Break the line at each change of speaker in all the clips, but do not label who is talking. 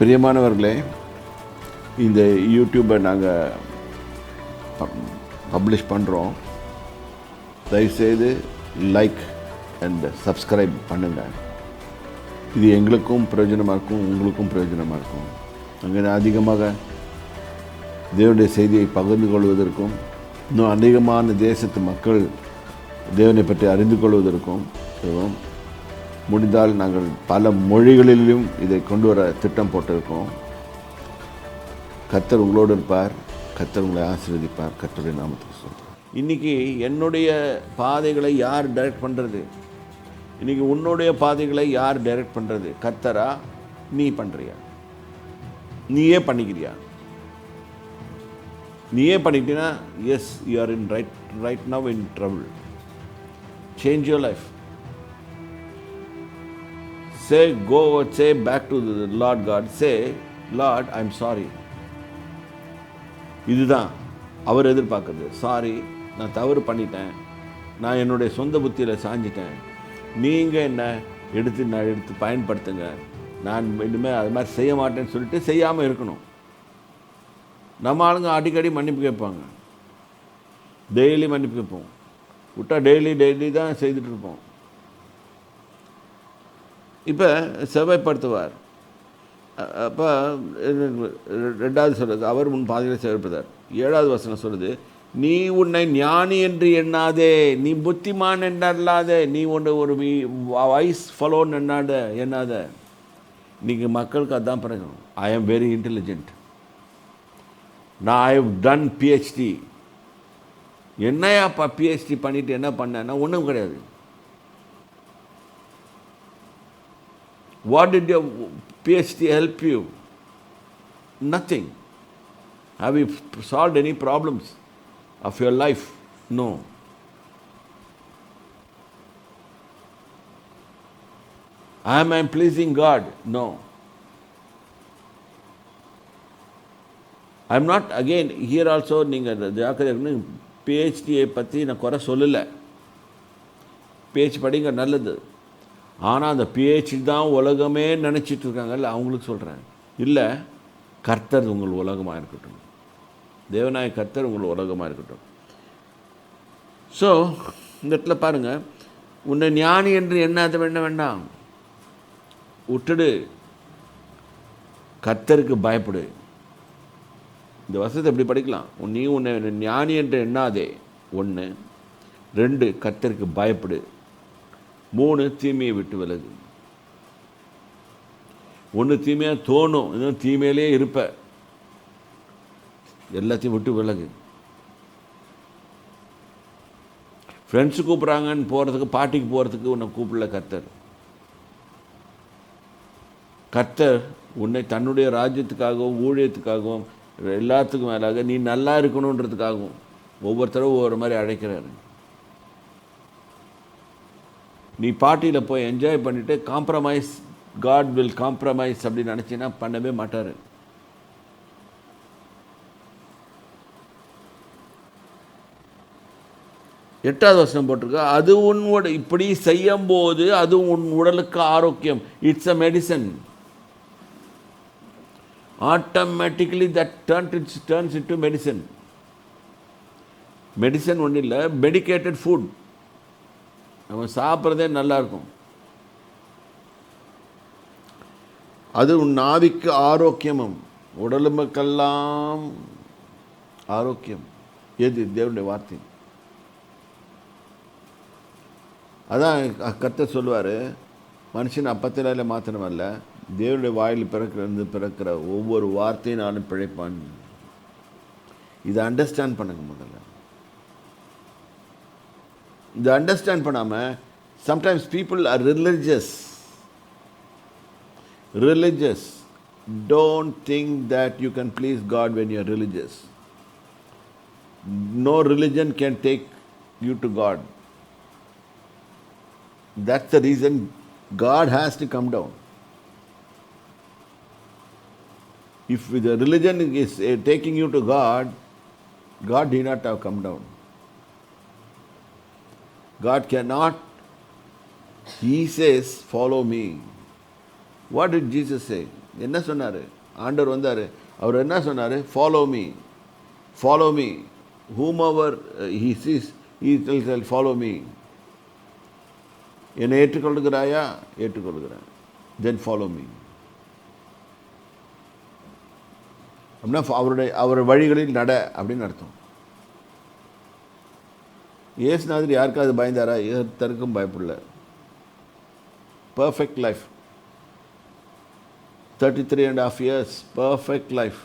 பிரியமானவர்களே, இந்த யூடியூப்பை நாங்கள் பப்ளிஷ் பண்ணுறோம். தயவுசெய்து லைக் அண்ட் சப்ஸ்கிரைப் பண்ணுங்கள். இது எங்களுக்கும் பிரயோஜனமாக இருக்கும், உங்களுக்கும் பிரயோஜனமாக இருக்கும். அங்கே அதிகமாக தேவனுடைய செய்தியை பகிர்ந்து கொள்வதற்கும், இன்னும் அதிகமான தேசத்து மக்கள் தேவனை பற்றி அறிந்து கொள்வதற்கும் முடிந்தால் நாங்கள் பல மொழிகளிலும் இதை கொண்டு வர திட்டம் போட்டிருக்கோம். கர்த்தர் உங்களோடு இருப்பார், கர்த்தர் உங்களை ஆசீர்வதிப்பார். கர்த்தருடைய நாமத்துக்கு சொல்கிறேன். இன்றைக்கி என்னுடைய பாதைகளை யார் டைரக்ட் பண்ணுறது? இன்றைக்கி உன்னுடைய பாதைகளை யார் டைரக்ட் பண்ணுறது? கர்த்தரா? நீ பண்ணுறியா? நீயே பண்ணிக்கிறியா? நீயே பண்ணிக்கிட்டீங்கன்னா yes, you are in right now in trouble. Change your life. Say back to the Lord God. Say, Lord, I'm sorry. இதுதான் அவர் எதிர்பார்க்குறது. சாரி, நான் தவறு பண்ணிட்டேன், நான் என்னுடைய சொந்த புத்தியில் சாஞ்சிட்டேன், நீங்கள் என்ன எடுத்து பயன்படுத்துங்க, நான் இனிமேல் அது மாதிரி செய்ய மாட்டேன்னு சொல்லிட்டு செய்யாமல் இருக்கணும். நம்ம ஆளுங்க அடிக்கடி மன்னிப்பு கேட்பாங்க, டெய்லி மன்னிப்பு கேட்போம். விட்டால் டெய்லி தான் செய்துட்டு இருப்போம். இப்போ செவ்வாய்ப்படுத்துவார். அப்போ 2வது சொல்கிறது, அவர் முன் பாதையில் செவ்வாய்ப்படுத்தார். 7வது வசனம் சொல்லுது, நீ உன்னை ஞானி என்று எண்ணாதே, நீ புத்திமான் எண்ணாதே, நீ ஒரு வைஸ் ஃபலோன்னு எண்ணாத. இன்றைக்கி மக்களுக்கு அதுதான் பிறகு, ஐ ஆம் வெரி இன்டெலிஜென்ட், நான் ஐ ஹவ் டன் பிஹெச்டி. என்னையாப்பா பிஹெச்டி பண்ணிவிட்டு என்ன பண்ணேன்னா ஒன்றும் கிடையாது. What did your PhD help you? Nothing. Have you solved any problems of your life? No. Am I pleasing God? No. I am not, again, here also, நீங்கள் ஜாக்கிரதை, பிஹெச்டியை பற்றி நான் குறை சொல்லலை. பிஹெச்டி படிங்க, நல்லது. ஆனால் அந்த பிஹெச்டி தான் உலகமே நினச்சிட்டு இருக்காங்கல்ல, அவங்களுக்கு சொல்கிறேன், இல்லை, கர்த்தர் உங்கள் உலகமாக இருக்கட்டும், தேவநாய கர்த்தர் உங்கள் உலகமாக இருக்கட்டும். ஸோ இந்த இடத்துல பாருங்கள், உன்னை ஞானி என்று எண்ணாத வேண்டாம், விட்டுடு, கர்த்தருக்கு பயப்படு. இந்த வசனத்தை எப்படி படிக்கலாம்? நீ உன்னை ஞானி என்று எண்ணாதே, 1. 2, கர்த்தருக்கு பயப்படு. 3, தீமையை விட்டு விலகு. 1 தீமையாக தோணும், இன்னும் தீமையிலே இருப்ப, எல்லாத்தையும் விட்டு விலகு. ஃப்ரெண்ட்ஸு கூப்பிட்றாங்கன்னு போகிறதுக்கு, பார்ட்டிக்கு போகிறதுக்கு உன்னை கூப்பிடல கர்த்தர். கர்த்தர் உன்னை தன்னுடைய ராஜ்யத்துக்காகவும் ஊழியத்துக்காகவும் எல்லாத்துக்கும் மேலாக நீ நல்லா இருக்கணுன்றதுக்காகவும் ஒவ்வொருத்தரும் ஒவ்வொரு மாதிரி அழைக்கிறாரு. நீ பார்ட்டியில் போய் என்ஜாய் பண்ணிவிட்டு காம்ப்ரமைஸ், காட் வில் காம்ப்ரமைஸ் அப்படின்னு நினச்சின்னா பண்ணவே மாட்டார். எட்டாவது வசனம் போட்டிருக்க, அது உன் இப்படி செய்யும் போது அது உன் உடலுக்கு ஆரோக்கியம். It's a medicine. Automatically that turns into medicine. Medicine ஒன்றும் இல்லை, மெடிக்கேட்டட் ஃபுட். நம்ம சாப்பிட்றதே நல்லாயிருக்கும். அது உன் நாவிக்கு ஆரோக்கியமும் உடலுமக்கெல்லாம் ஆரோக்கியம். எது? தேவனுடைய வார்த்தை. அதான் கர்த்தர் சொல்லுவார், மனுஷன் அப்பத்தினால மாத்திரமல்ல, தேவனுடைய வாயில் பிறக்கிற ஒவ்வொரு வார்த்தையினாலும் பிழைப்பான். இதை அண்டர்ஸ்டாண்ட் பண்ணுங்க முதல்ல. இதை அண்டர்ஸ்டாண்ட் பண்ணாமல் sometimes people are religious. Don't think that you can please God when you are religious. No religion can take you to God. That's the reason God has to come down. If the religion is taking you to God, God did not have come down. God cannot. He says, follow me. What did Jesus say? என்ன சொன்னார்? ஆண்டவர் வந்தார், அவர் என்ன சொன்னார்? Follow me, follow me, whomever he sees he will follow me. என்னை ஏற்றுக்கொள்கிறாயா? ஏற்றுக்கொள்கிறேன். தென் follow me. அப்படின்னா அவர் வழிகளில் நட அப்படின்னு அர்த்தம். இயேசுநாதர் யாருக்காவது பயந்தாரா? ஒருத்தருக்கும் பயப்படல. Perfect life, 33.5 years perfect life.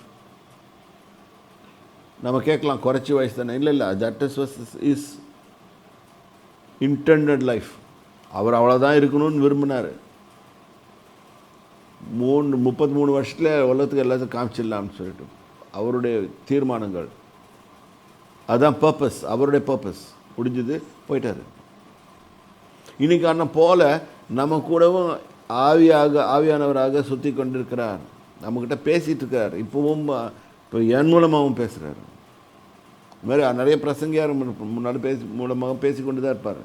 நம்ம கேட்கலாம் குறைச்சி வயசு தானே. இல்லை, தட் இஸ் இன்டெண்டட் லைஃப். அவர் அவ்வளோதான் இருக்கணும்னு விரும்பினார். 33 வருஷத்தில் உலகத்துக்கு எல்லாத்துக்கும் காமிச்சிடலாம்னு சொல்லிட்டு அவருடைய தீர்மானங்கள். அதுதான் பர்பஸ், அவருடைய பர்பஸ். முடிஞ்சது, போயிட்டார். இன்னைக்கான போல நம்ம கூடவும் ஆவியானவராக சுற்றி கொண்டிருக்கிறார். நம்மக்கிட்ட பேசிகிட்டு இருக்கார். இப்போ என் மூலமாகவும் பேசுகிறார். இது மாதிரி நிறைய பிரசங்கியார் முன்னாடி மூலமாக பேசி கொண்டு தான் இருப்பார்.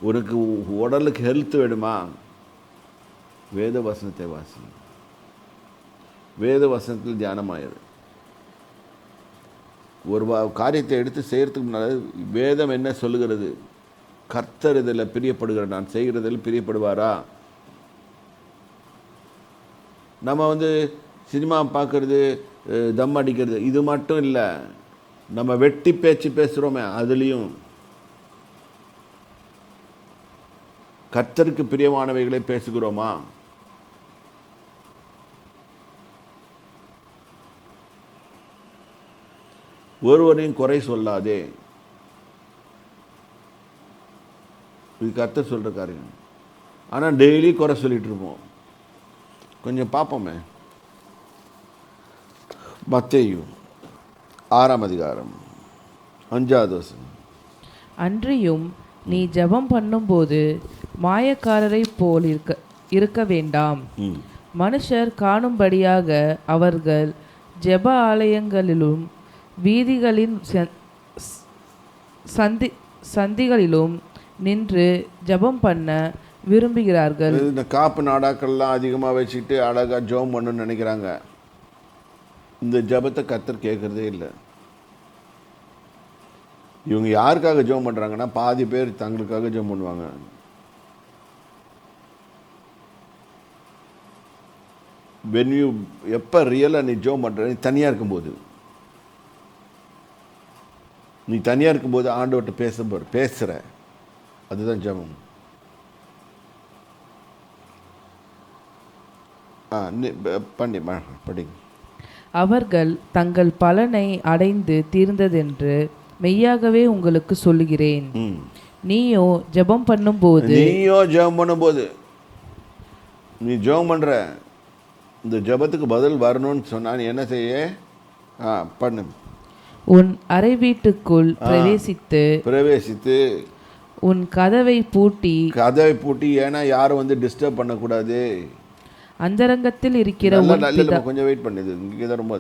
உனக்கு உடலுக்கு ஹெல்த் வேணுமா? வேத வசனத்தை வாசி, வேத வசனத்தில் தியானமாயிரு. ஒரு காரியத்தை எடுத்து செய்கிறதுக்கு முன்னால் வேதம் என்ன சொல்லுகிறது? கர்த்தர் இதில் பிரியப்படுகிற, நான் செய்கிறதில் பிரியப்படுவாரா? நம்ம சினிமா பார்க்குறது, தம் அடிக்கிறது, இது மட்டும் இல்லை. நம்ம வெட்டி பேச்சு பேசுகிறோமே, அதுலேயும் கர்த்தருக்கு பிரியமானவைகளை பேசுகிறோமா? ஒருவரையும் குறை சொல்லாதே. இது கர்த்தர் சொல்கிற காரியம். ஆனால் டெய்லி குறை சொல்லிட்டு இருப்போம். கொஞ்சம் பார்ப்போமே. மத்தேயு 6ஆம் அதிகாரம் 5வது வசனம்.
அன்றியும் நீ ஜெபம் பண்ணும்போது மாயக்காரரை போல் இருக்க வேண்டாம். மனுஷர் காணும்படியாக அவர்கள் ஜெப ஆலயங்களிலும் வீதிகளின் சந்திகளிலும் நின்று ஜெபம் பண்ண விரும்புகிறார்கள்.
இந்த காப்பு நாடாக்கள்லாம் அதிகமாக வச்சுட்டு அழகாக ஜெபம் பண்ணணும்னு நினைக்கிறாங்க. இந்த ஜெபத்தை கர்த்தர் கேட்குறதே இல்லை. இவங்க யாருக்காக ஜெபம் பண்ணுறாங்கன்னா, பாதி பேர் தங்களுக்காக ஜெபம் பண்ணுவாங்க. எப்போ ரியலாக நீ ஜெபம் பண்ணுற? நீ தனியாக இருக்கும்போது. நீ தனியாக இருக்கும்போது ஆண்டவர்கிட்ட பேசுகிற, அதுதான் ஜெபம். படிங்க.
அவர்கள் தங்கள் பலனை அடைந்து தீர்ந்ததென்று மெய்யாகவே உங்களுக்கு சொல்லுகிறேன். நீயோ ஜெபம் பண்ணும்போது
நீ ஜெபம் பண்ணுற, இந்த ஜெபத்துக்கு பதில் வரணும்னு சொன்னா நீ என்ன செய்ய? பண்ணு.
உன் அறை வீட்டுக்குள் பிரவேசித்து உன் கதவை பூட்டி,
ஏன்னா யாரும் டிஸ்டர்ப் பண்ணக்கூடாது.
அந்தரங்கத்தில் இருக்கிற
கொஞ்சம் வெயிட் பண்ணுது. இங்கே தான் ரொம்ப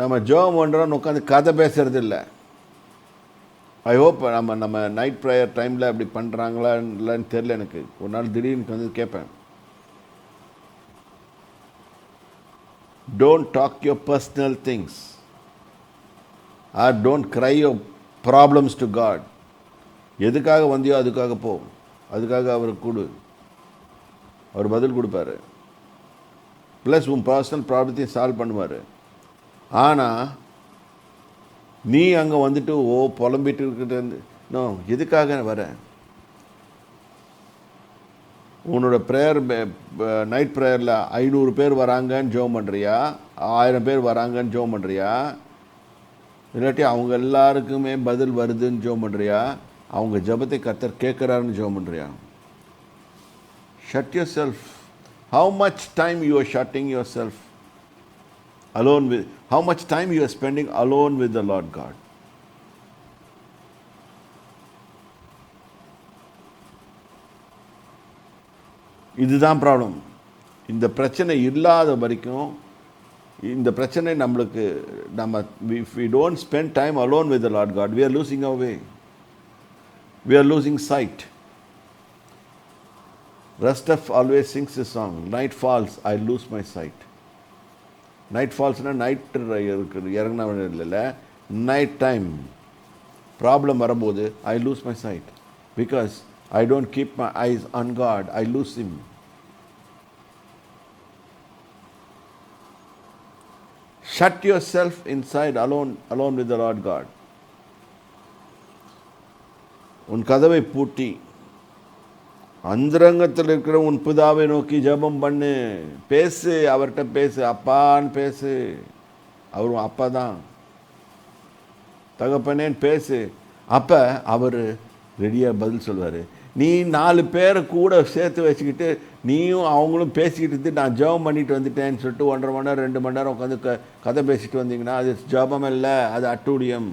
நம்ம ஜெபம் பண்ணுறோம்னு உட்காந்து கதை பேசுறது இல்லை. ஐ ஹோப் நம்ம நைட் ப்ரேயர் டைமில் அப்படி பண்ணுறாங்களா இல்லைன்னு தெரில. எனக்கு ஒரு நாள் திடீர்னு கேட்பேன், don't talk your personal things or don't cry your problems to God. எதுக்காக வந்தியோ அதுக்காக போ, அதுக்காக அவருக்கு கொடு, அவர் பதில் கொடுப்பாரு. ப்ளஸ் உன் பர்சனல் ப்ராப்ளத்தையும் சால்வ் பண்ணுவார். ஆனால் நீ அங்கே புலம்பிட்டு இருக்கிறது நோ. எதுக்காக வர? உன்னோட ப்ரேயர், நைட் ப்ரேயரில் 500 பேர் வராங்கன்னு ஜெபம் பண்ணுறியா? 1000 பேர் வராங்கன்னு ஜெபம் பண்ணுறியா? இல்லாட்டி அவங்க எல்லாருக்குமே பதில் வருதுன்னு ஜெபம் பண்ணுறியா? அவங்க ஜெபத்தை கர்த்தர் கேட்குறாருன்னு ஜெபம் பண்ணுறியா? Shut yourself. How much time you are shutting yourself alone with? How much time you are spending alone with the Lord God? இதுதான் ப்ராப்ளம். இந்த பிரச்சனை இல்லாத வரைக்கும், இந்த பிரச்சனை நம்மளுக்கு, if we don't spend time alone with the Lord God, we are losing our way. We are losing sight. Rustaf always sings a song, night falls, I lose my sight. Night fallsனா night இறங்கின இல்லை, night time problem வரும்போது I lose my sight because I don't keep my eyes on God, I lose him. Shut yourself inside alone with the Lord God. உன் கதவை பூட்டி அந்தரங்கத்தில் இருக்கிற உன் பிதாவை நோக்கி ஜெபம் பண்ணு, பேசு, அவர்கிட்ட பேசு, அப்பான்னு பேசு. அவரும் அப்பா தான், தகப்பனேன்னு பேசு. அப்போ அவர் ரெடியாக பதில் சொல்வார். நீ 4 பேரை கூட சேர்த்து வச்சுக்கிட்டு நீயும் அவங்களும் பேசிக்கிட்டு நான் ஜெபம் பண்ணிட்டு வந்துட்டேன்னு சொல்லிட்டு 1.5 மணி நேரம் 2 மணி நேரம் உட்காந்து கதை பேசிட்டு வந்தீங்கன்னா அது ஜெபம் இல்லை, அது அட்டூழியம்.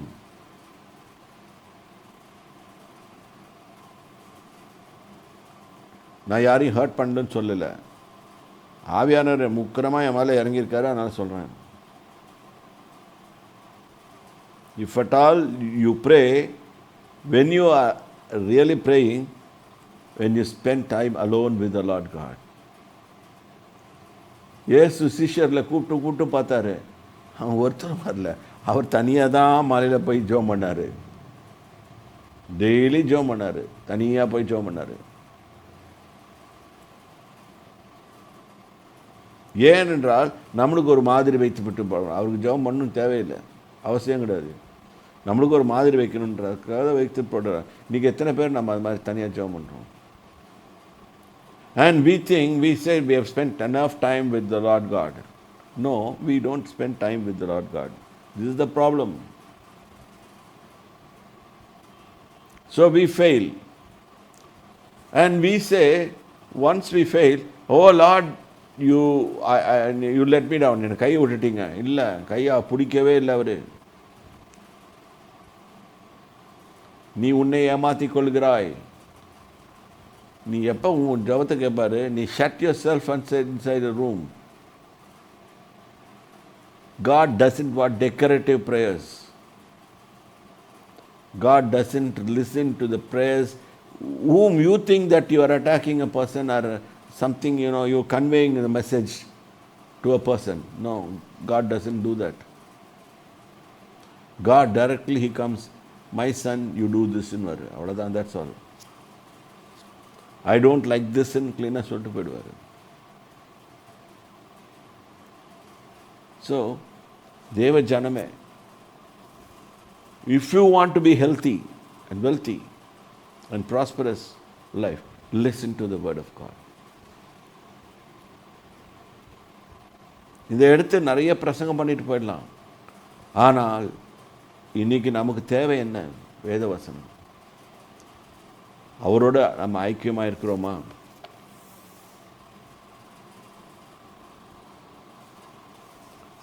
நான் யாரையும் ஹர்ட் பண்ணலன்னு சொல்லலை, ஆவியானவர் முக்கிரமாக என் மேலே இறங்கியிருக்காரு, அதனால் சொல்கிறேன். If at all you pray, when you are really praying, when you spend time alone with the Lord God. இயேசு சிஷ்யரில் கூப்பிட்டு பார்த்தாரு, அவன் ஒருத்தரும் வரல. அவர் தனியாக தான் மலையில் போய் ஜெபம் பண்ணார், டெய்லி ஜெபம் பண்ணார், தனியாக போய் ஜெபம் பண்ணார். ஏனென்றால் நம்மளுக்கு ஒரு மாதிரி வைத்து விட்டு போகிறோம். அவருக்கு ஜெபம் பண்ணணும் தேவையில்லை, அவசியம் கிடையாது. நம்மளுக்கு ஒரு மாதிரி வைக்கணுன்றதுக்காக வைத்து போடுறார். இன்றைக்கி எத்தனை பேர் நம்ம அது மாதிரி தனியாக ஜெபம் பண்ணுறோம்? And we think, we say we have spent enough time with the Lord God. No, we don't spend time with the Lord God. This is the problem. So we fail. And we say, once we fail, oh Lord, you let me down. என்னை கையை விட்டுட்டீங்க. இல்லை, கையை பிடிக்கவே இல்லை அவர். நீ உன்னை ஏமாற்றிக் கொள்கிறாய். நீ எப்போ உன் ஜபத்தை கேட்பாரு, நீ shut yourself inside a room. God doesn't want decorative prayers. God doesn't listen to the prayers whom you think that you are attacking a person or something, you're conveying the message to a person. No, God doesn't do that. God directly, he comes, my son, you do this in war. Avladhan, that's all. I don't like this in cleaner சொல்லிட்டு போயிடுவார். So, தேவ ஜனமே, if you want to be healthy and wealthy and prosperous life, listen to the word of God. இதை எடுத்து நிறைய பிரசங்கம் பண்ணிட்டு போயிடலாம். ஆனால் இன்னைக்கு நமக்கு தேவை என்ன? வேதவசனம். அவரோட நம்ம ஐக்கியமாக இருக்கிறோமா?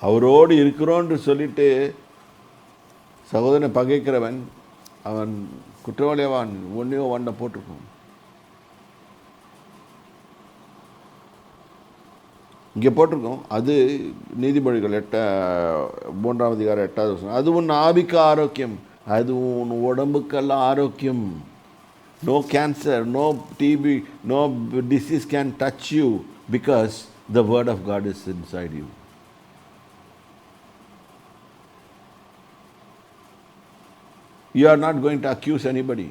அவரோடு இருக்கிறோன்னு சொல்லிட்டு சகோதரனை பகைக்கிறவன் அவன் குற்றவாளியவான் ஒன்றையோ ஒன்றை போட்டிருக்கோம். இங்கே போட்டிருக்கோம். அது நீதிமொழிகள் 3ஆம் அதிகாரம் 8வது வசனம். அது உன் ஆவிக்கு ஆரோக்கியம், அது உன் உடம்புக்கெல்லாம் ஆரோக்கியம். No cancer, no TB, no disease can touch you because the word of God is inside you. You are not going to accuse anybody.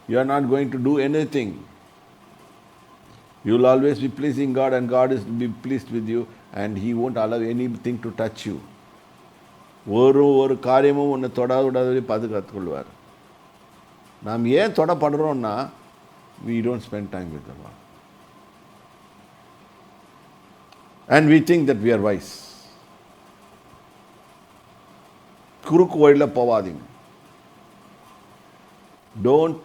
You are not going to do anything. You will always be pleasing God and God is be pleased with you and he won't allow anything to touch you. ஒரு காரியமும் உன்னை தொடாவிடாதவரை பாதுகாத்துக் கொள்வார். நாம் ஏன் தொடப்படுறோம்னா, we don't spend time with the Lord. And we think that we are wise. குறுக்கு வழியில் போவாதீங்க. Don't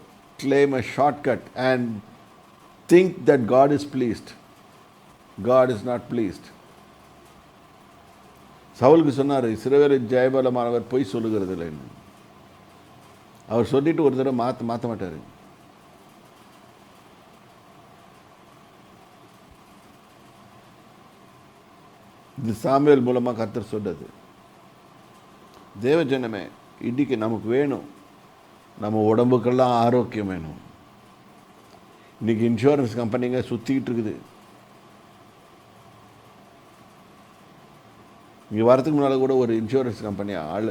claim a shortcut and think that God is pleased. God is not pleased. சவுலுக்கு சொன்னார், இஸ்ரவேலின் ஜெயபலமானவர் பொய் சொல்லுகிறது இல்லைன்னு. அவர் சொல்லிட்டு ஒரு தடவை மாற்ற மாட்டார். இது சாமுவேல் மூலமாக கர்த்தர் சொன்னது. தேவஜனமே, இன்றைக்கு நமக்கு வேணும், நம்ம உடம்புக்கெல்லாம் ஆரோக்கியம் வேணும். இன்றைக்கி இன்சூரன்ஸ் கம்பெனிங்க சுற்றிக்கிட்டு இருக்குது. இங்கே வரத்துக்கு முன்னால் கூட ஒரு இன்சூரன்ஸ் கம்பெனி ஆள்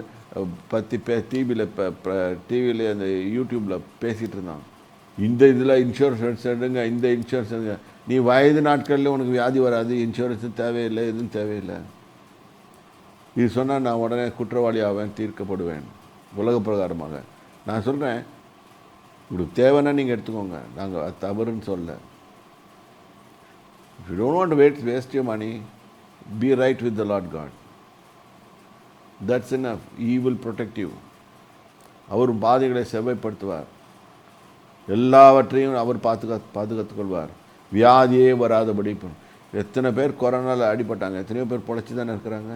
பற்றி டிவியில் அந்த யூடியூப்பில் பேசிகிட்டு இருந்தான். இந்த இதில் இன்சூரன்ஸ் எடுங்க, இந்த இன்சூரன்ஸ் எடுங்க, நீ வயது நாட்களில் உனக்கு வியாதி வராது, இன்சூரன்ஸும் தேவையில்லை, எதுவும் தேவையில்லை. இது சொன்னால் நான் உடனே குற்றவாளி ஆவேன், தீர்க்கப்படுவேன் உலக பிரகாரமாக. நான் சொல்கிறேன், உங்களுக்கு தேவைன்னா நீங்கள் எடுத்துக்கோங்க, நாங்கள் அது தவறுன்னு சொல்ல. If you don't want to waste your money, be right with the Lord God. That's enough. He will protect you. அவர் பாதைகளை செவ்வாய்ப்படுத்துவார், எல்லாவற்றையும் அவர் பாதுகாத்துக் கொள்வார், வியாதியே வராதபடி. எத்தனை பேர் கொரோனாவில் அடிபட்டாங்க, எத்தனையோ பேர் பொழைச்சி தானே இருக்கிறாங்க.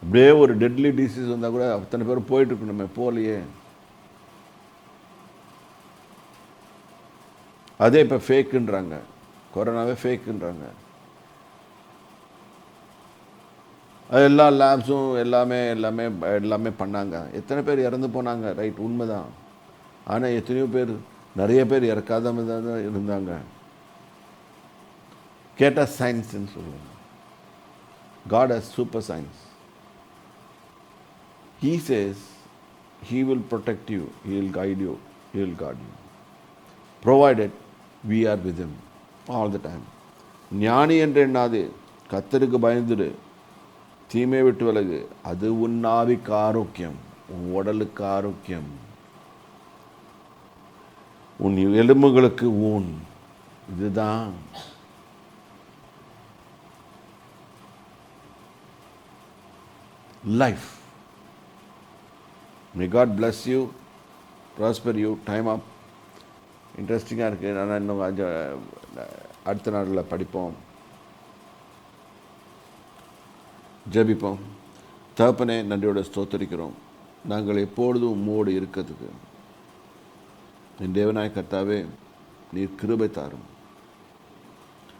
அப்படியே ஒரு டெட்லி டிசீஸ் வந்தால் கூட அத்தனை பேர் போயிட்டுருக்கணுமே, போகலையே. அதே இப்போ ஃபேக்குன்றாங்க, கொரோனாவே ஃபேக்குன்றாங்க. அது எல்லா லேப்ஸும் எல்லாமே பண்ணாங்க. எத்தனை பேர் இறந்து போனாங்க, ரைட், உண்மைதான். ஆனால் எத்தனையோ பேர், நிறைய பேர் இறக்காத தான் இருந்தாங்க. கேட்டால் சயின்ஸ்ன்னு சொல்லுவாங்க. God has super science. He says He will protect you, He will guide you, He will guard you, provided we are with Him all the time. ஞானி என்று எண்ணாது, கர்த்தருக்கு பயந்துடு, தீமை விட்டு விலகு, அது உன் ஆவிக்கு ஆரோக்கியம், உன் உடலுக்கு ஆரோக்கியம், உன் எலும்புகளுக்கு ஊன். இதுதான் life. May God bless you, prosper you. Time up. இன்ட்ரெஸ்டிங்காக இருக்குது. ஆனால் இன்னும் அடுத்த நாளில் படிப்போம், ஜெபிப்போம். தகப்பனே, நன்றியோட ஸ்தோத்திரிக்கிறோம். நாங்கள் எப்பொழுதும் உம்மோடு இருக்கிறதுக்கு. என் தேவனாய் கர்த்தாவே, நீர் கிருபை தாரும்.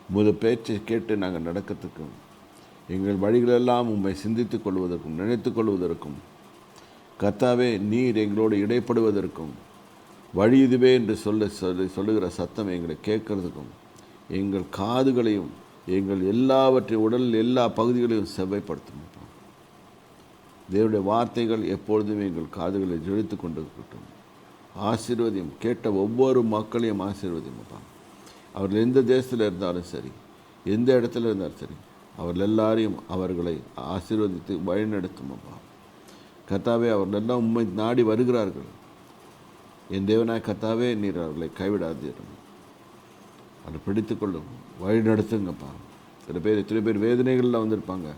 உமது பேச்சை கேட்டு நாங்கள் நடக்கிறதுக்கும், எங்கள் வழிகளெல்லாம் உம்மை சிந்தித்துக் கொள்வதற்கும் நினைத்து கொள்வதற்கும், கர்த்தாவே நீர் எங்களோடு இடைப்படுவதற்கும், வழி இதுவே என்று சொல்லுகிற சத்தம் எங்களை கேட்கறதுக்கும், எங்கள் காதுகளையும் எங்கள் எல்லாவற்றையும் உடல் எல்லா பகுதிகளையும் செவ்வாய்ப்படுத்தும். தேவனுடைய வார்த்தைகள் எப்பொழுதுமே எங்கள் காதுகளை ஜொலித்து கொண்டிருக்கட்டும். ஆசீர்வதியும், கேட்ட ஒவ்வொரு மக்களையும் ஆசீர்வதியும் அப்பா. அவர்கள் எந்த தேசத்தில் இருந்தாலும் சரி, எந்த இடத்துல இருந்தாலும் சரி, அவர்கள் எல்லாரையும் அவர்களை ஆசீர்வதித்து வழிநடத்தும் அப்பா. கர்த்தாவே, அவர்கள் எல்லாம் உண்மை நாடி வருகிறார்கள். என் தேவனாய் கர்த்தாவே, நீர் அவர்களை கைவிடாதீரும், அதை பிடித்துக்கொள்ளும், வழி நடத்துங்கப்பா. எத்தனை பேர் வேதனைகளில் வந்திருப்பாங்க,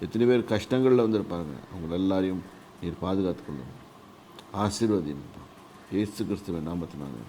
எத்தனை பேர் கஷ்டங்களில் வந்திருப்பாங்க, அவங்க எல்லாரையும் நீர் பாதுகாத்துக்கொள்ளும், ஆசீர்வதிங்கப்பா. இயேசு கிறிஸ்துவின் நாமத்தினாலே.